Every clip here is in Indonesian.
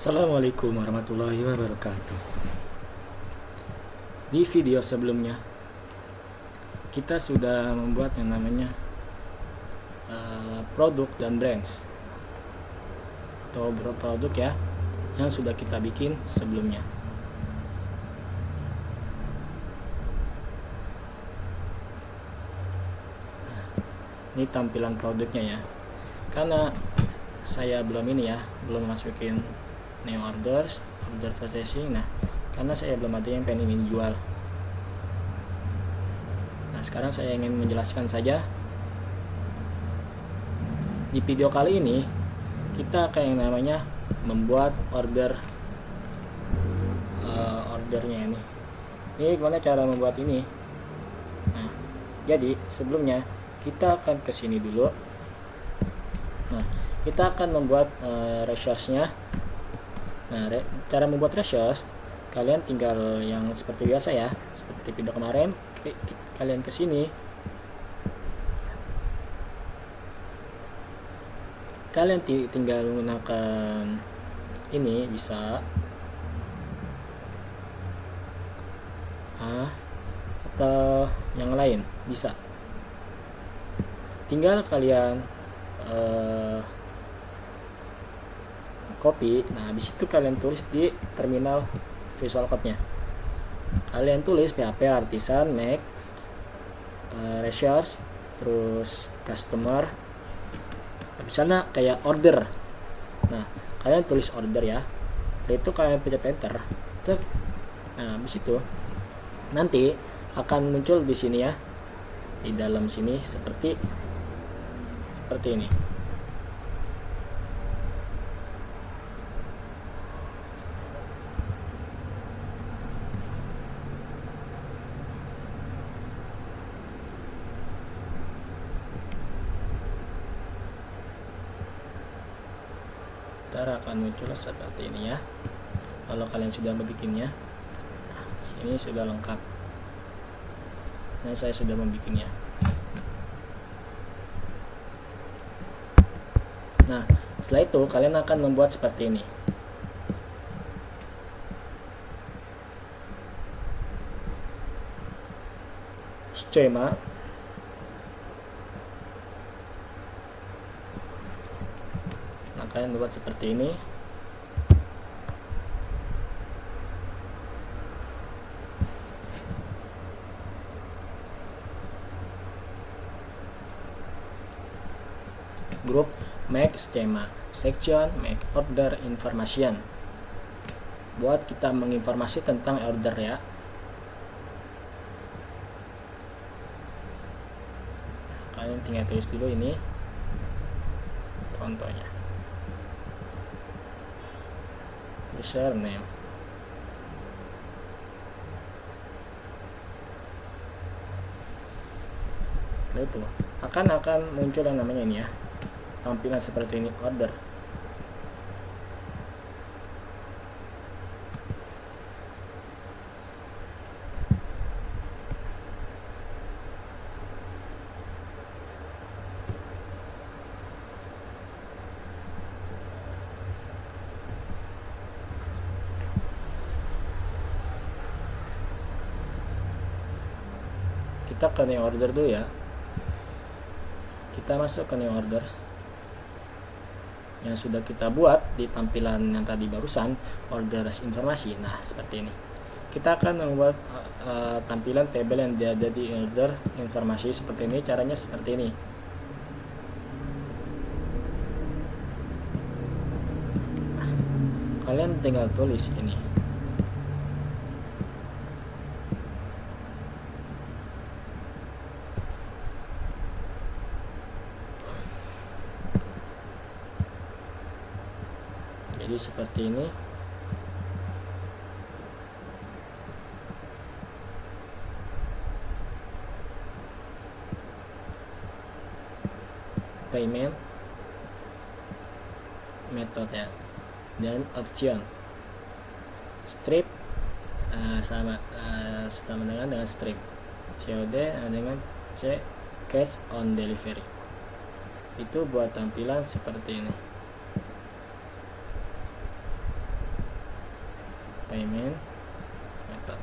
Assalamualaikum warahmatullahi wabarakatuh. Di video sebelumnya kita sudah membuat yang namanya produk dan brands atau produk ya, yang sudah kita bikin sebelumnya. Ini tampilan produknya ya. Karena saya belum masukin new order purchasing. Nah, karena saya belum ada yang pengen ini jual. Nah, sekarang saya ingin menjelaskan saja. Di video kali ini kita kayak yang namanya membuat ordernya ini. Ini gimana cara membuat ini? Nah, jadi sebelumnya kita akan ke sini dulu. Nah, kita akan membuat resource-nya. Nah, cara membuat resource, kalian tinggal yang seperti biasa ya, seperti video kemarin. Kalian ke sini, kalian tinggal menggunakan ini, bisa atau yang lain bisa. Tinggal kalian copy. Nah, habis itu kalian tulis di terminal Visual Code-nya. Kalian tulis PHP artisan make resource, terus customer, misalnya kayak order. Nah, kalian tulis order ya. Setelah itu kalian pencet enter. Nah, habis itu nanti akan muncul di sini ya, di dalam sini seperti ini. Ntar akan muncul seperti ini ya, kalau kalian sudah membikinnya. Nah, ini sudah lengkap. Nah, saya sudah membikinnya. Nah, setelah itu kalian akan membuat seperti ini. Skema. Nah, kalian membuat seperti ini. Group make schema, section make order information. Buat kita menginformasi tentang order ya. Kalian tinggal tulis dulu ini contohnya. Username. Setelah itu akan muncul yang namanya ini ya, tampilan seperti ini, order. Kita ke new order dulu ya. Kita masuk ke new order yang sudah kita buat di tampilan yang tadi barusan, order informasi. Nah, seperti ini. Kita akan membuat tampilan table yang ada di order informasi seperti ini. Caranya seperti ini. Nah, kalian tinggal tulis ini. Jadi seperti ini. Payment metode dan option. Strip sama dengan strip. COD dengan cash on delivery. Itu buat tampilan seperti ini. payment method.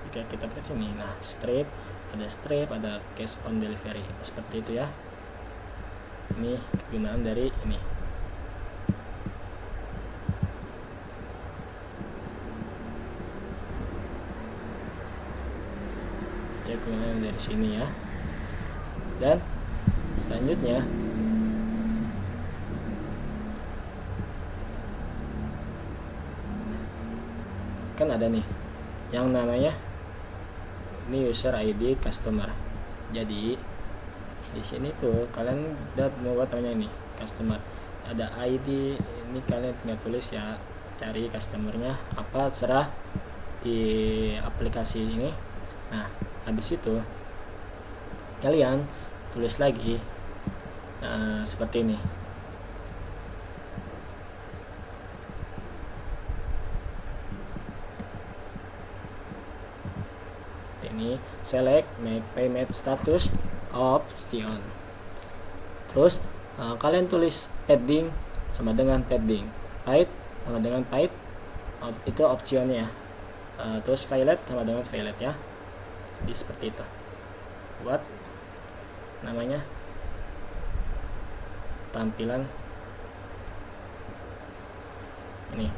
Jika kita ke sini, nah strip, ada cash on delivery, seperti itu ya. Ini kegunaan dari ini. Kegunaan dari sini ya. Dan selanjutnya kan ada nih yang namanya ini user ID customer. Jadi di sini tuh kalian udah membuat namanya ini customer, ada ID, ini kalian tinggal tulis ya, cari customernya apa terserah di aplikasi ini. Nah habis itu kalian tulis lagi seperti ini. Ini select make payment status option. Terus kalian tulis padding sama dengan padding, paid sama dengan paid, itu optionnya. Terus violet sama dengan violet ya. Jadi seperti itu. Buat namanya tampilan ini.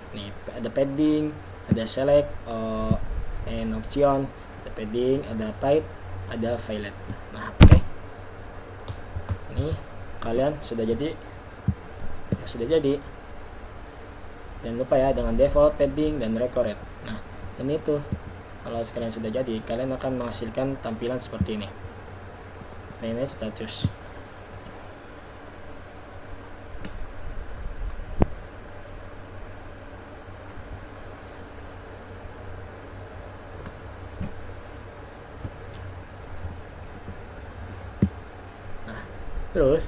Nih ada padding, ada select and option, ada padding, ada type, ada violet. Nah oke, ini kalian sudah jadi ya, sudah jadi. Jangan lupa ya dengan default, padding, dan record. Nah ini tuh kalau sekalian sudah jadi, kalian akan menghasilkan tampilan seperti ini, payment status. Terus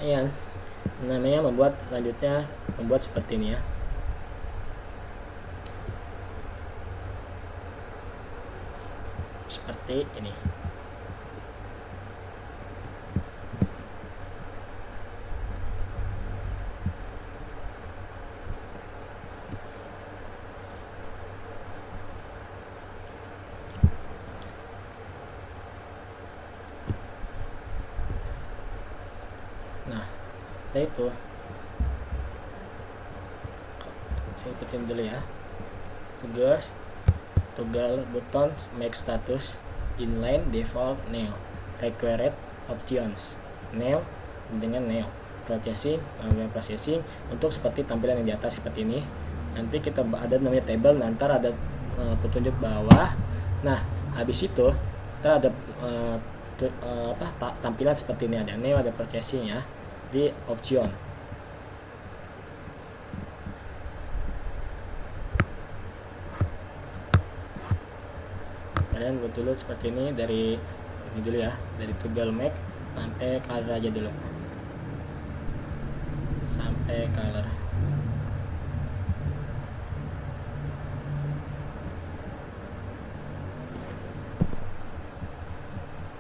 ya namanya selanjutnya membuat seperti ini ya. Seperti ini. Nah setelah itu saya ikutin dulu ya. Toggle button make status inline default neo required options neo dengan neo processing untuk seperti tampilan yang di atas seperti ini. Nanti kita ada namanya table, nanti ada petunjuk bawah. Nah habis itu kita ada tampilan seperti ini, ada neo, ada processing ya di option. Kalian buat dulu seperti ini, dari ini dulu ya, dari toggle make sampai color aja dulu, sampai color.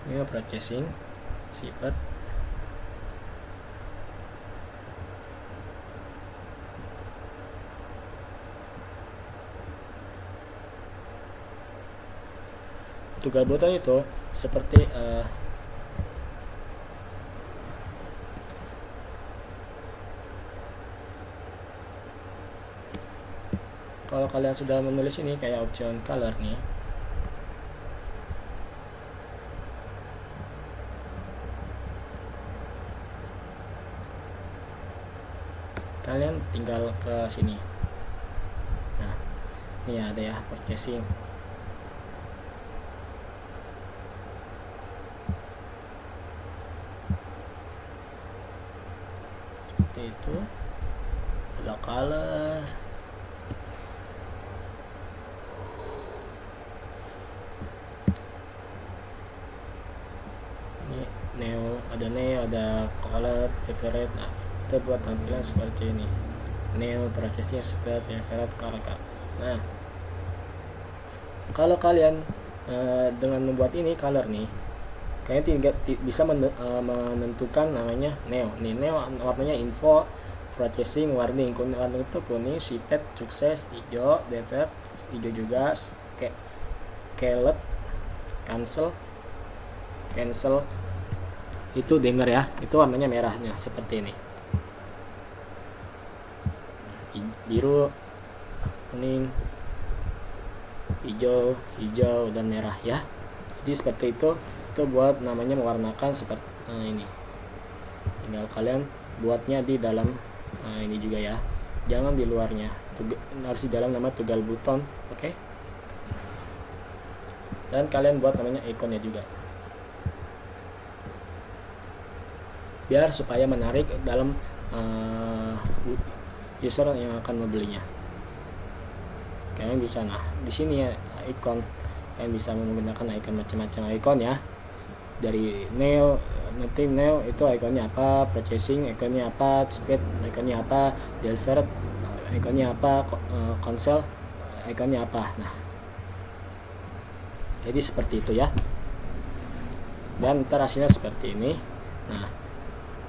Ini processing sifat toggle button itu seperti kalau kalian sudah menulis ini kayak option color nih, kalian tinggal ke sini. Nah ini ada ya purchasing. Itu ada color, ini neo, ada color favorite. Nah kita buat tampilan seperti ini, neo prosesnya seperti favorite color. Nah kalau kalian dengan membuat ini color nih, kalian tinggal bisa menentukan namanya neo. Nih neo warnanya info, purchasing, warning. Warning itu kuning, sipet, sukses, hijau, defer, hijau juga, kelet, cancel itu denger ya, itu warnanya merahnya seperti ini, biru, kuning, hijau dan merah ya. Jadi seperti itu buat namanya mewarnakan seperti ini. Tinggal kalian buatnya di dalam ini juga ya, jangan di luarnya, harus di dalam nama toggle button. Oke. Dan kalian buat namanya ikonnya juga, biar supaya menarik dalam user yang akan membelinya. Kalian bisa, nah di sini ya ikon, kalian bisa menggunakan ikon macam-macam ikon ya, dari neo itu ikonnya apa, purchasing ikonnya apa, speed ikonnya apa, deliver ikonnya apa, cancel ikonnya apa. Nah jadi seperti itu ya, dan ntar hasilnya seperti ini. Nah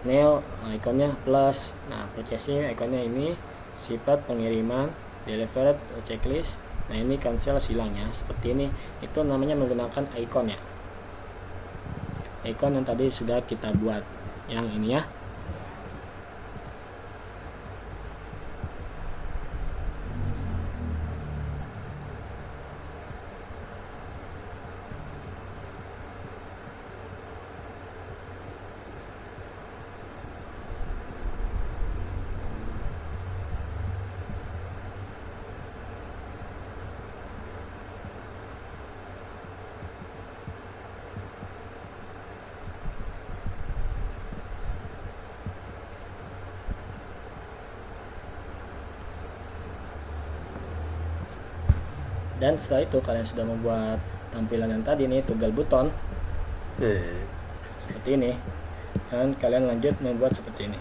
neo ikonnya plus, nah purchasing ikonnya ini, sifat pengiriman, delivered checklist, nah ini cancel silangnya seperti ini. Itu namanya menggunakan ikon ya, ikon yang tadi sudah kita buat yang ini ya. Dan setelah itu kalian sudah membuat tampilan yang tadi nih, toggle button seperti ini, dan kalian lanjut membuat seperti ini.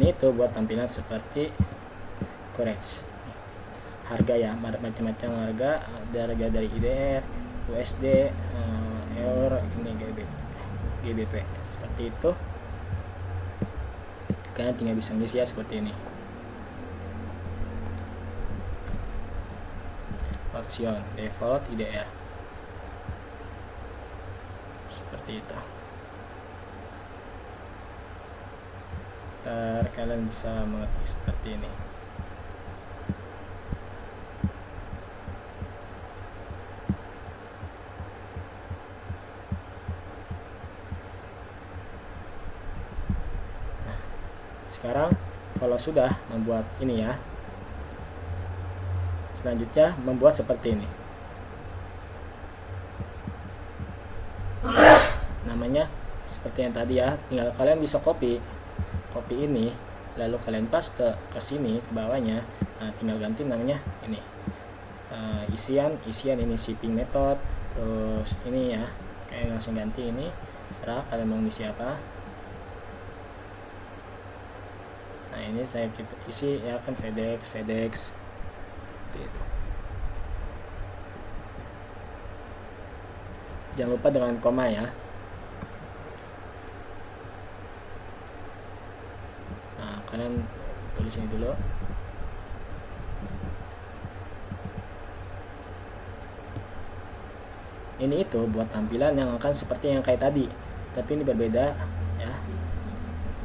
Ini tuh buat tampilan seperti courage, harga ya, macam-macam harga, dari IDR, USD, euro, ini GBP seperti itu. Kalian tinggal bisa ngisi ya seperti ini. Option default IDR seperti itu. Ntar kalian bisa mengetik seperti ini. Sekarang kalau sudah membuat ini ya, selanjutnya membuat seperti ini, namanya seperti yang tadi ya. Tinggal kalian bisa copy ini, lalu kalian paste ke sini ke bawahnya. Nah tinggal ganti namanya ini, isian ini shipping method, terus ini ya, kalian langsung ganti ini, serah kalian mau isi apa. Nah ini saya isi ya kan, FedEx gitu. Jangan lupa dengan koma ya. Nah kalian tulis ini dulu. Ini itu buat tampilan yang akan seperti yang kayak tadi, tapi ini berbeda ya.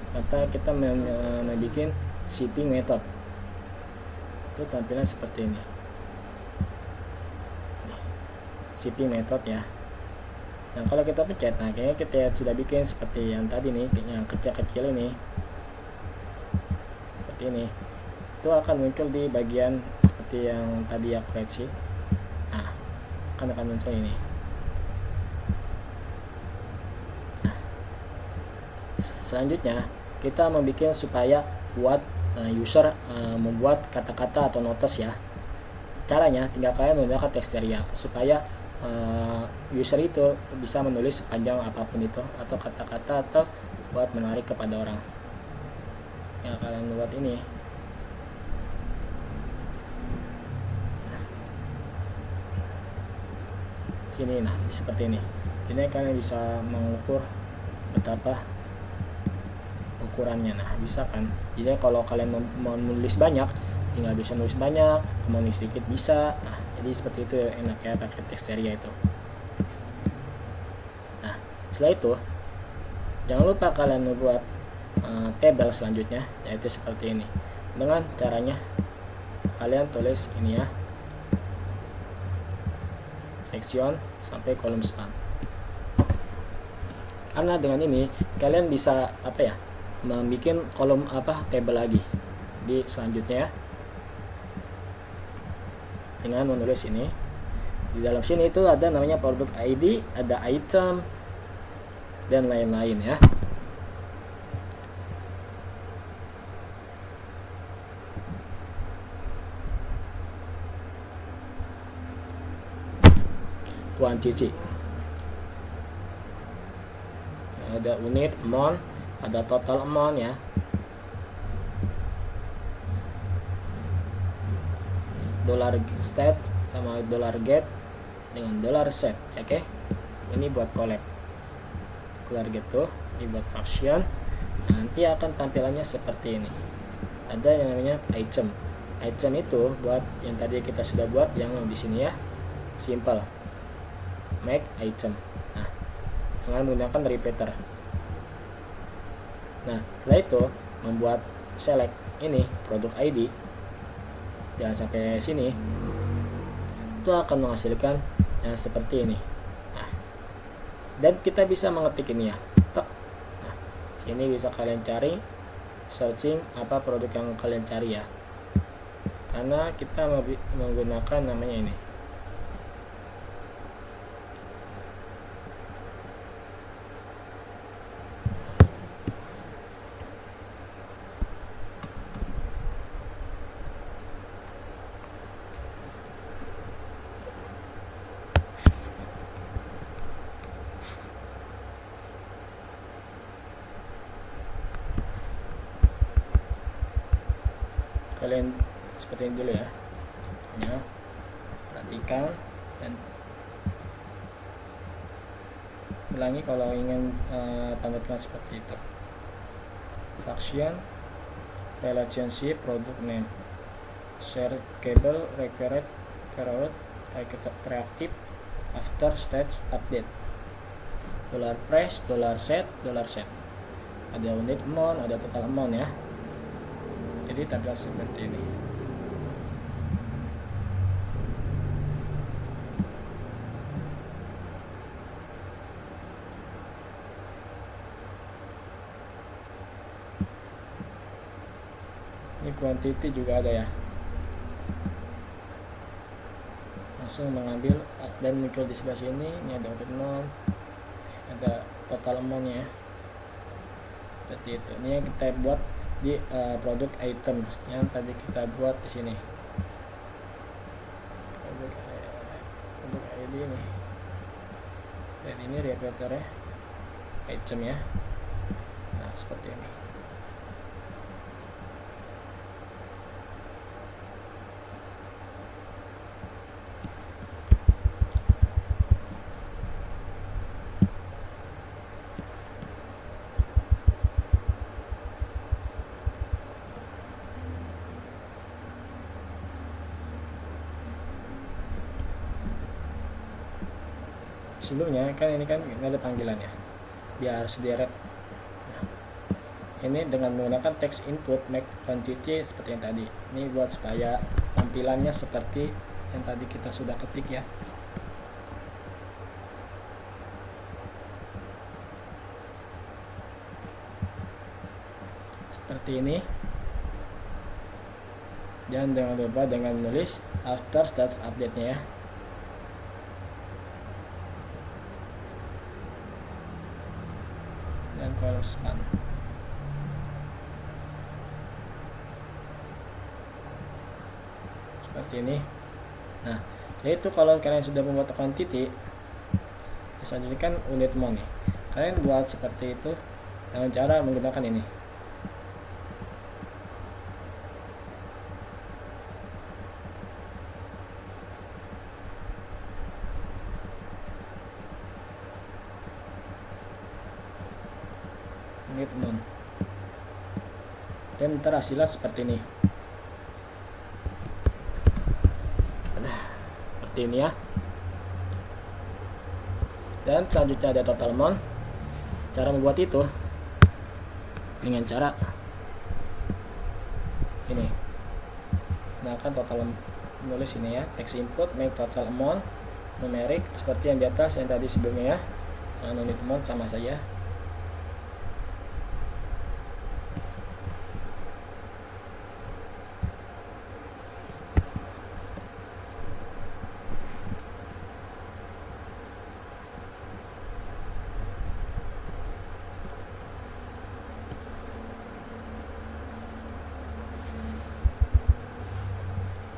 Kata kita membuat shipping method, itu tampilan seperti ini, shipping method ya. Nah kalau kita pencet, nah kayaknya kita sudah bikin seperti yang tadi nih, yang kecil-kecil ini seperti ini, itu akan muncul di bagian seperti yang tadi ya, koreksi. Nah akan muncul ini. Nah, selanjutnya kita membuat supaya buat user membuat kata-kata atau notes ya. Caranya tinggal kalian menggunakan Texteria supaya user itu bisa menulis sepanjang apapun itu, atau kata-kata, atau buat menarik kepada orang. Ya, kalian buat ini. Sini, nah seperti ini. Ini kalian bisa mengukur betapa ukurannya. Nah, bisa kan. Jadi kalau kalian mau menulis banyak, tinggal bisa nulis banyak, mau nulis sedikit bisa. Nah, jadi seperti itu enak ya pakai Texteria itu. Nah, setelah itu jangan lupa kalian membuat table selanjutnya, yaitu seperti ini. Dengan caranya kalian tulis ini ya, section sampai kolom span. Karena dengan ini kalian bisa membuat kolom table lagi di selanjutnya ya, dengan menulis ini. Di dalam sini itu ada namanya produk ID, ada item, dan lain-lain ya. Quantity, ada unit, amount, ada total amount ya. Dollar stat sama dollar get dengan dollar set, oke. Ini buat collect. Dollar get tuh ini buat function. Nanti akan tampilannya seperti ini. Ada yang namanya item. Item itu buat yang tadi kita sudah buat yang di sini ya. Simple. Make item. Nah, dengan menggunakan repeater. Nah, setelah itu membuat select ini produk ID dan sampai sini itu akan menghasilkan yang seperti ini. Nah, dan kita bisa mengetik ini ya. Nah, sini bisa kalian cari, searching apa produk yang kalian cari ya. Karena kita menggunakan namanya ini. Kalian seperti ini dulu ya, perhatikan dan ulangi kalau ingin tanda-tanda seperti itu. Function, relationship, product name, share cable, required, period, reactive, after stage update, dollar price, dollar set, ada unit amount, ada total amount ya. Jadi tampilan seperti ini. Ini quantity juga ada ya. Langsung mengambil dan muncul di sebelah sini. Ini ada unit amount, ada total amount-nya ya. Seperti itu. Ini yang kita buat di produk item yang tadi kita buat di sini. Produk ID ini. Dan ini repeaternya item ya. Nah, seperti ini. Sebelumnya kan ini kan ada panggilannya biar sederet. Nah, ini dengan menggunakan text input make quantity seperti yang tadi. Ini buat supaya tampilannya seperti yang tadi kita sudah ketik ya. Seperti ini. Jangan lupa dengan menulis after status update-nya ya. Dan kolom span. Seperti ini. Nah, Jadi itu kalau kalian sudah membuat account titik, misalnya kan unit mon nih, kalian buat seperti itu dengan cara menggunakan ini. Unit mon. Dan ntar hasilnya seperti ini. Seperti ini ya. Dan selanjutnya ada total mon. Cara membuat itu dengan cara ini. Gunakan total, nulis ini ya, text input make total amount numeric seperti yang di atas yang tadi sebelumnya ya. Unit mon sama saja.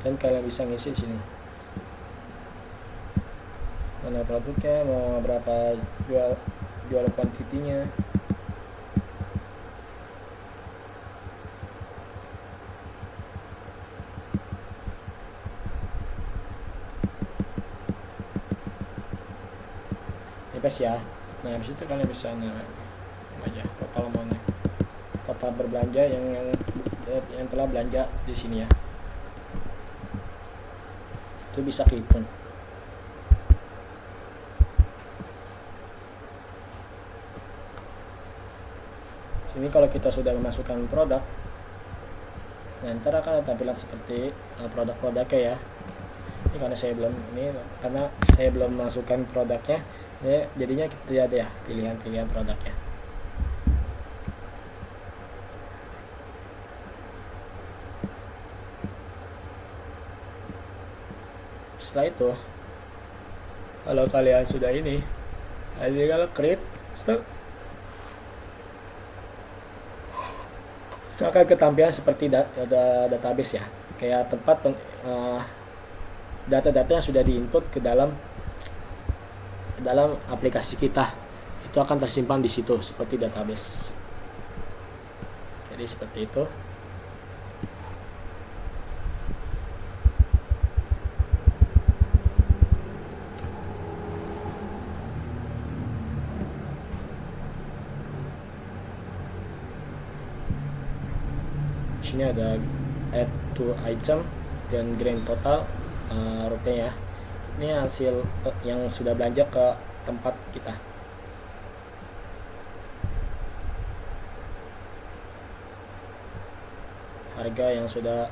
Dan kalian bisa ngisi di sini mana produknya, mau berapa jual kuantitinya. Bebas ya. Nah habis itu kalian bisa aja total amountnya, total berbelanja yang telah belanja di sini ya. Itu bisa kehitung. Sini kalau kita sudah memasukkan produk, nah ntar akan tampilan seperti produk-produknya ya. Ini karena saya belum masukkan produknya, jadinya kita ada ya pilihan-pilihan produknya. Setelah itu, kalau kalian sudah ini, kalau create stop, itu akan ketampilan seperti database ya, kayak tempat data-data yang sudah diinput ke dalam aplikasi kita, itu akan tersimpan di situ seperti database. Jadi seperti itu. Sini ada add to item dan grand total rupiah ya. Ini hasil yang sudah belanja ke tempat kita. Harga yang sudah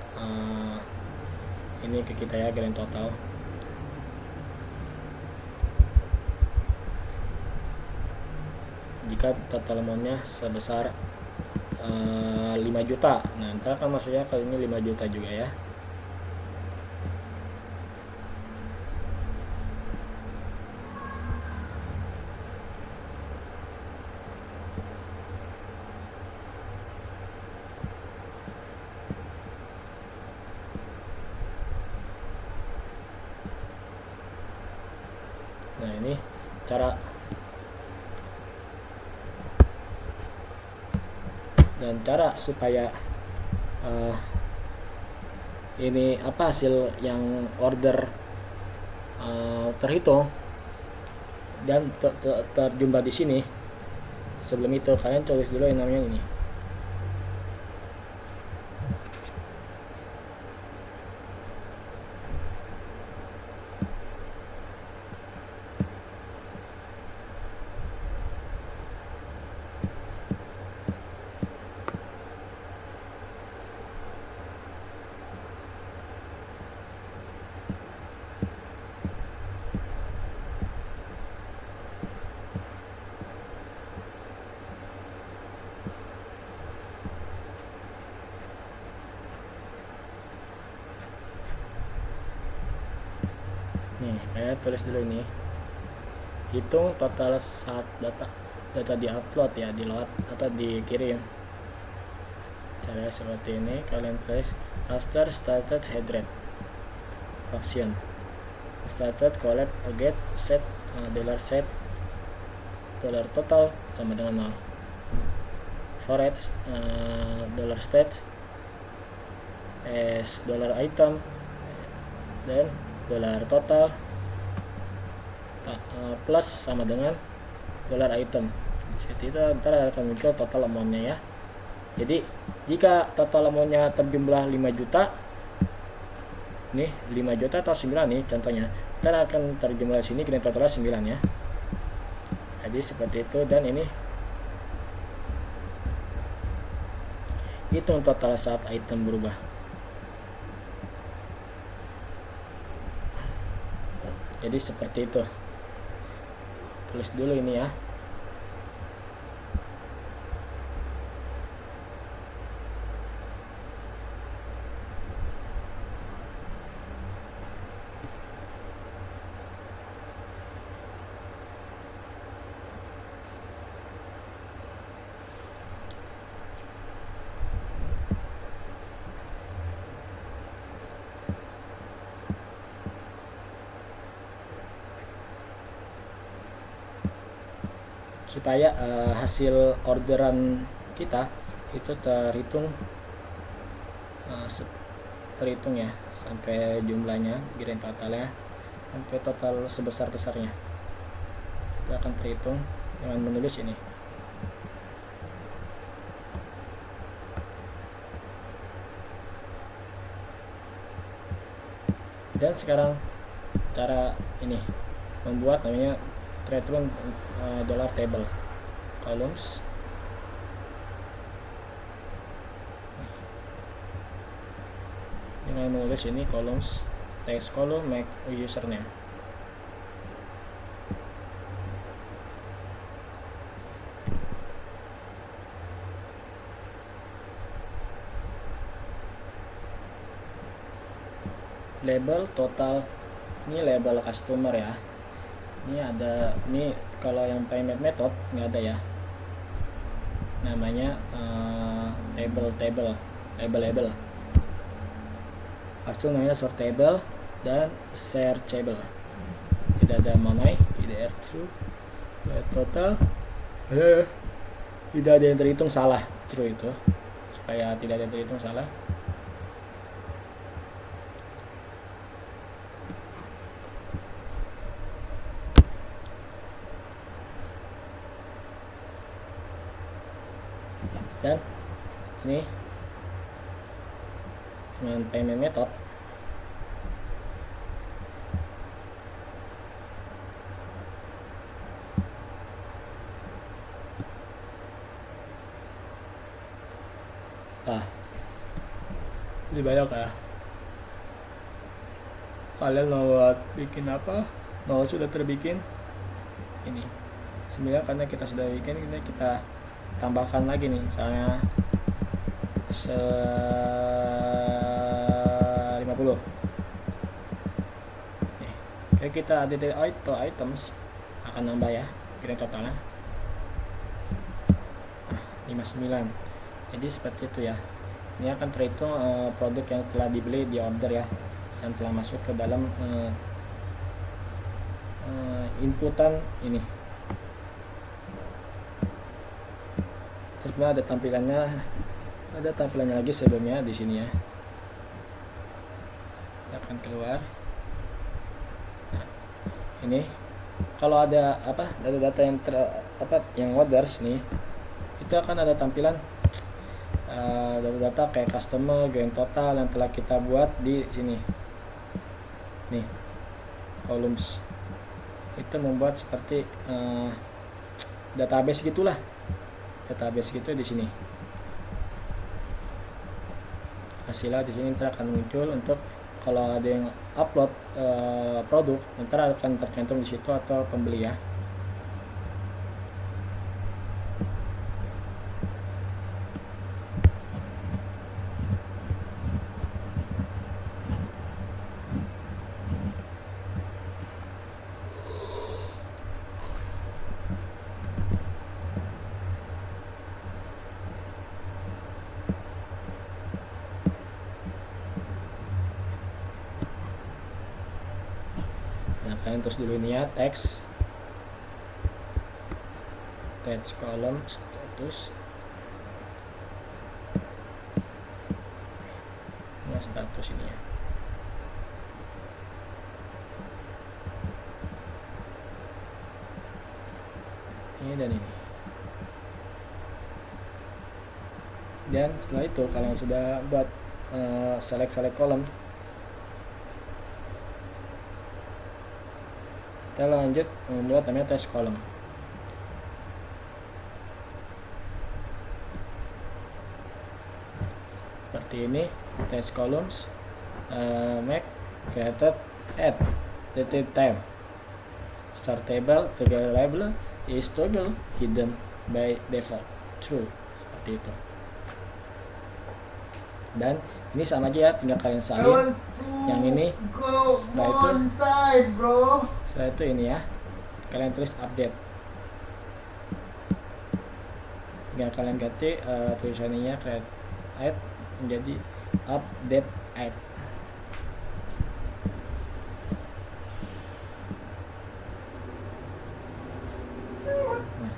ini ke kita ya, grand total. Jika total amountnya sebesar 5 juta, nah ntar kan maksudnya kali ini 5 juta juga ya. Nah ini cara supaya ini apa hasil yang order terhitung dan terjumpa di sini. Sebelum itu kalian tulis dulu yang namanya ini. Nih, saya tulis dulu ini. Hitung total saat data di-upload ya, di-load atau dikirim. Cara seperti ini, kalian tulis after started head rate fraction. started collect get set $set dollar total sama dengan 0. Forage dollar state as dollar item dan dollar total plus sama dengan dollar item. Di situ ntar akan muncul total amount-nya ya. Jadi jika total amount-nya terjumlah 5 juta nih, 5 juta atau 9 nih contohnya, ntar akan terjumlah sini grand totalnya 9 ya. Jadi seperti itu, dan ini hitung total saat item berubah. Jadi seperti itu. Tulis dulu ini ya. Supaya hasil orderan kita itu terhitung ya sampai jumlahnya, grand totalnya sampai total sebesar-besarnya itu akan terhitung dengan menulis ini. Dan sekarang cara ini membuat namanya trade run dollar table columns. Dengan menulis ini columns, text column, make username. Label total, ini label customer ya. Ini ada, ini kalau yang payment method nggak ada ya, namanya label. Langsung namanya sortable dan searchable. Tidak ada money, tidak true, total, tidak ada yang terhitung salah, true itu, supaya tidak ada yang terhitung salah. Dan ini dengan payment method ini banyak ya. Kalian mau bikin apa? Mau sudah terbikin ini 9 karena kita sudah bikin, ini kita tambahkan lagi nih, misalnya 50 nih. Kayak kita ada di items akan nambah ya grand totalnya 59. Jadi seperti itu ya. Ini akan terhitung produk yang telah dibeli di order ya, yang telah masuk ke dalam inputan ini. Terus ada tampilannya lagi sebelumnya di sini ya. Akan keluar. Nah, ini kalau ada data yang orders nih, itu akan ada tampilan data-data kayak customer, grand total yang telah kita buat di sini. Nih, columns. Itu membuat seperti database gitulah. Database gitu di sini. Hasilnya di sini ntar akan muncul untuk kalau ada yang upload produk, ntar akan tercantum di situ atau pembeli ya. Nah, kalian terus dulu ini ya, text column status. Ini status ini ya. Ini dan ini. Dan setelah itu kalian sudah buat select column, kita lanjut membuat namanya text column. Seperti ini, text columns, make created add date time, start table toggle label is toggle hidden by default true, seperti itu. Dan ini sama aja ya, tinggal kalian salin yang ini. Setelah itu ini ya, kalian tulis update, tinggal kalian ganti tulisannya create add menjadi update add. Nah,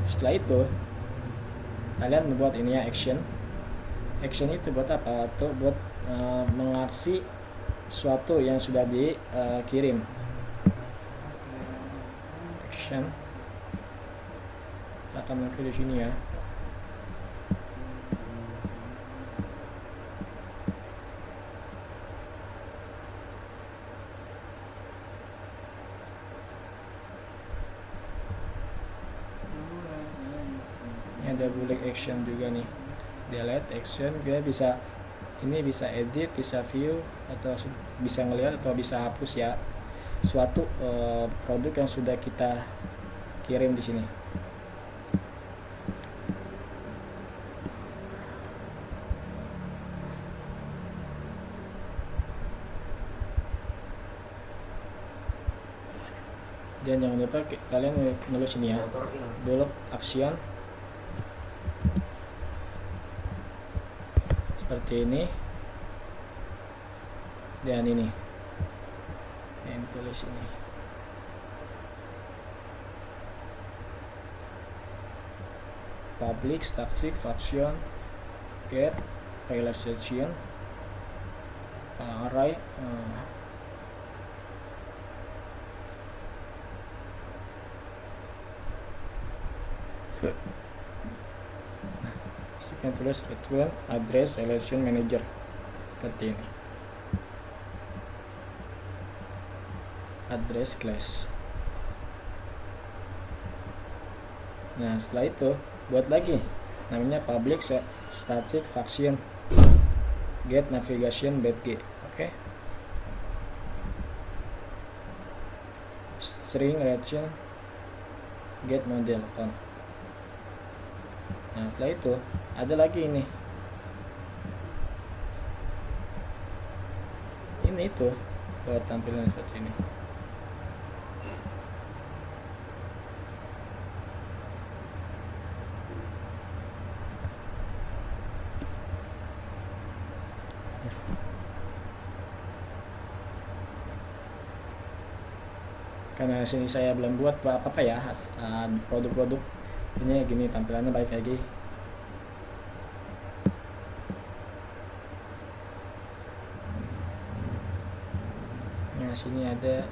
setelah itu kalian membuat ini ya, action itu buat apa? Tuh buat mengaksi suatu yang sudah dikirim. Action, kita akan mengklik di sini ya. Ada bullet action juga nih, delete action, dia bisa ini, bisa edit, bisa view, atau bisa ngelihat atau bisa hapus ya suatu produk yang sudah kita kirim di sini. Dan jangan lupa kalian nulis ini ya, dulu action seperti ini, dan ini yang tulis ini public static function get realization array yang tulis return address relation manager, seperti ini, address class. Nah, setelah itu buat lagi namanya public static function get navigation bg. Oke. String relation get model on. Nah, setelah itu ada lagi ini itu buat tampilan seperti ini. Karena sini saya belum buat apa-apa ya, produk-produk ini gini tampilannya baik lagi. Nah, sini ada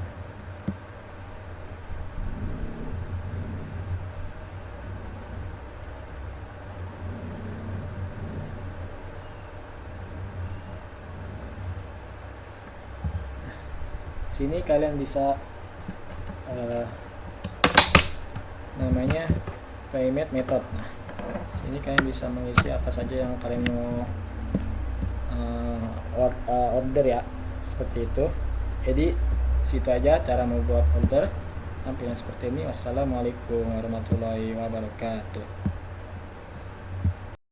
sini kalian bisa namanya payment method. Nah, sini kalian bisa mengisi apa saja yang kalian mau order ya, seperti itu. Jadi situ aja cara membuat order tampilan seperti ini. Wassalamualaikum warahmatullahi wabarakatuh.